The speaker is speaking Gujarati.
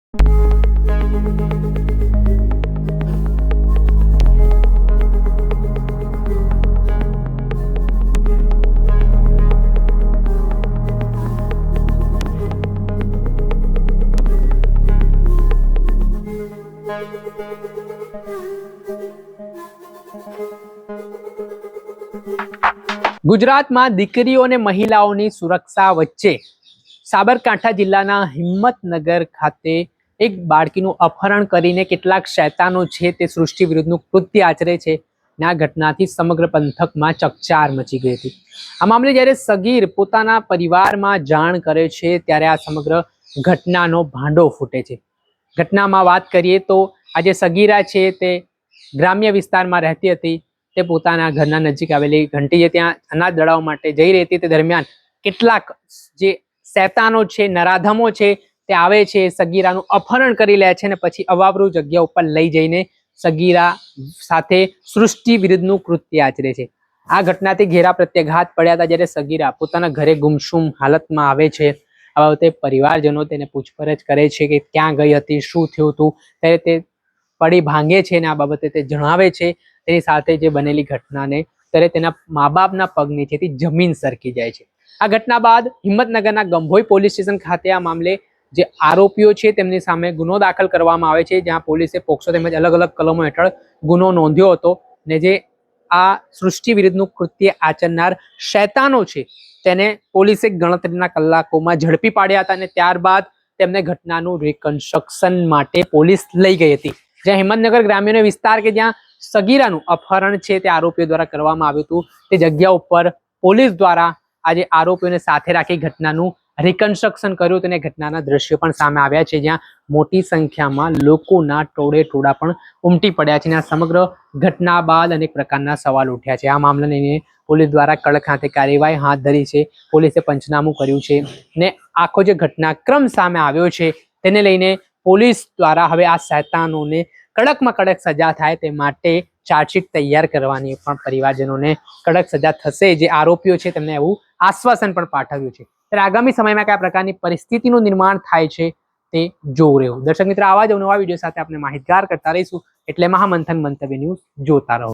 ગુજરાતમાં દીકરીઓ અને મહિલાઓની સુરક્ષા વચ્ચે સાબરકાંઠા જિલ્લાના હિંમતનગર ખાતે એક બાળકીનું અપહરણ કરીને કેટલાક શૈતાનો છે તે સૃષ્ટિ વિરુદ્ધનું કૃત્ય આચરે છે. આ ઘટનાથી સમગ્ર પંથકમાં ચકચાર મચી ગઈ હતી. આ મામલે જ્યારે સગીર પોતાના પરિવારમાં જાણ કરે છે ત્યારે આ સમગ્ર ઘટનાનો ભાંડો ફૂટે છે. ઘટનામાં વાત કરીએ તો આ જે સગીરા છે તે ગ્રામ્ય વિસ્તારમાં રહેતી હતી. તે પોતાના ઘરના નજીક આવેલી ઘંટી જે ત્યાં અનાજ દળાવવા માટે જઈ રહી હતી તે દરમિયાન કેટલાક જે શૈતાનો છે, નરાધમો છે, તે આવે છે, સગીરાનું અપહરણ કરી લે છે અને પછી અવાવરૂ જગ્યા ઉપર લઈ જઈને સગીરા સાથે સૃષ્ટિ વિરુદ્ધનું કૃત્ય આચરે છે. આ ઘટનાથી ઘેરા પ્રત્યાઘાત પડ્યા હતા. જ્યારે સગીરા પોતાના ઘરે ગુમસુમ હાલતમાં આવે છે, આ બાબતે પરિવારજનો તેને પૂછપરછ કરે છે કે ક્યાં ગઈ હતી, શું થયું હતું, ત્યારે તે પડી ભાંગે છે અને આ બાબતે તે જણાવે છે તેની સાથે જે બનેલી ઘટનાને. ત્યારે તેના મા બાપના પગ નીચેથી જમીન સરકી જાય છે. આ ઘટના બાદ હિંમતનગરના ગંભોઈ પોલીસ સ્ટેશન ખાતે આ મામલે જે આરોપીઓ છે તેમની સામે ગુનો દાખલ કરવામાં આવે છે, જ્યાં પોલીસે પોક્સો તેમજ અલગ અલગ કલમો હેઠળ ગુનો નોંધ્યો હતો. ને જે આ સૃષ્ટિ વિરુદ્ધનું કૃત્ય આચરનાર શૈતાનો છે તેને પોલીસે ગણતરીના કલાકોમાં ઝડપી પાડ્યા હતા અને ત્યારબાદ તેમને ઘટનાનું રિકન્સ્ટ્રક્શન માટે પોલીસ લઈ ગઈ હતી. જ્યાં હિંમતનગર ગ્રામ્યનો વિસ્તાર કે જ્યાં સગીરાનું અપહરણ છે તે આરોપીઓ દ્વારા કરવામાં આવ્યું હતું, તે જગ્યા ઉપર પોલીસ દ્વારા આજે આરોપીઓને સાથે રાખી ઘટનાનું રિકન્સ્ટ્રક્શન કર્યું હતું અને ઘટનાના દ્રશ્યો પણ સામે આવ્યા છે, જ્યાં મોટી સંખ્યામાં લોકોના ટોળે ટોળા પણ ઉમટી પડ્યા છે. અને આ સમગ્ર ઘટના બાદ અનેક પ્રકારના સવાલ ઉઠ્યા છે. આ મામલાને લઈને પોલીસ દ્વારા કડક હાથે કાર્યવાહી હાથ ધરી છે. પોલીસે પંચનામું કર્યું છે ને આખો જે ઘટનાક્રમ સામે આવ્યો છે તેને લઈને પોલીસ દ્વારા હવે આ શૈતાનોને કડકમાં કડક સજા થાય તે માટે ચાર્જશીટ તૈયાર કરવાની પણ પરિવારજનોને કડક સજા થશે જે આરોપીઓ છે તેમને એવું આશ્વાસન પણ પાઠવ્યું છે. ત્યારે આગામી સમયમાં કયા પ્રકારની પરિસ્થિતિનું નિર્માણ થાય છે તે જોવું રહ્યું. દર્શક મિત્રો, આવા જ નવા વિડીયો સાથે આપણે માહિતગાર કરતા રહીશું, એટલે મહામંથન મંતવ્ય ન્યૂઝ જોતા રહો.